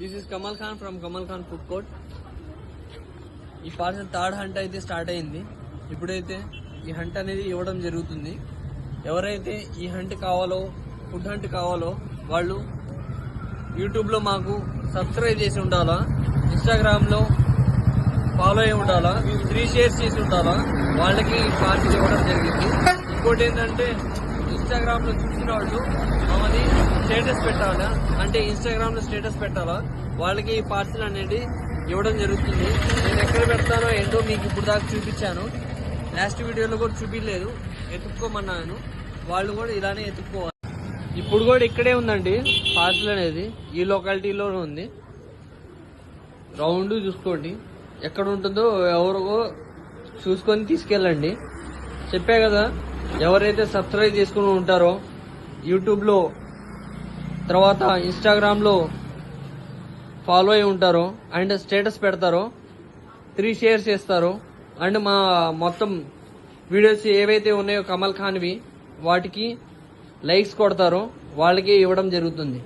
This is Kamal Khan from Kamal Khan food court. ఈ parcel third hunt అయితే start అయింది. ఇప్పుడైతే ఈ హంట్ అనేది ఇవ్వడం జరుగుతుంది. ఎవరైతే ఈ హంట్ కావాలో, ఫుడ్ హంట్ కావాలో వాళ్ళు యూట్యూబ్లో మాకు సబ్స్క్రైబ్ చేసి ఉండాలా, ఇన్స్టాగ్రామ్లో ఫాలో అయి ఉండాలా, 3 షేర్స్ చేసి ఉండాలా, వాళ్ళకి ఈ పార్సల్ ఇవ్వడం జరిగింది. ఇంకోటి ఏంటంటే ఇన్స్టాగ్రామ్ లో చూసిన వాళ్ళు మమ్మల్ని స్టేటస్ పెట్టాలా, అంటే ఇన్స్టాగ్రామ్ లో స్టేటస్ పెట్టాలా, వాళ్ళకి ఈ పార్సల్ అనేది ఇవ్వడం జరుగుతుంది. నేను ఎక్కడ పెడతానో ఏంటో మీకు ఇప్పుడు దాకా చూపించాను, లాస్ట్ వీడియోలో కూడా చూపించలేదు, ఎత్తుక్కోమన్నాను. వాళ్ళు కూడా ఇలానే ఎత్తుక్కోవాలి. ఇప్పుడు కూడా ఇక్కడే ఉందండి పార్సల్ అనేది, ఈ లొకాలిటీలోనే ఉంది. రౌండ్ చూసుకోండి, ఎక్కడ ఉంటుందో ఎవరో చూసుకొని తీసుకెళ్ళండి. చెప్పా కదా, ఎవరైతే సబ్స్క్రైబ్ చేసుకుని ఉంటారో యూట్యూబ్లో, తర్వాత ఇన్స్టాగ్రామ్లో ఫాలో అయి ఉంటారో అండ్ స్టేటస్ పెడతారో, 3 షేర్స్ చేస్తారో అండ్ మా మొత్తం వీడియోస్ ఏవైతే ఉన్నాయో కమల్ ఖాన్వి వాటికి లైక్స్ కొడతారో వాళ్ళకి ఇవ్వడం జరుగుతుంది.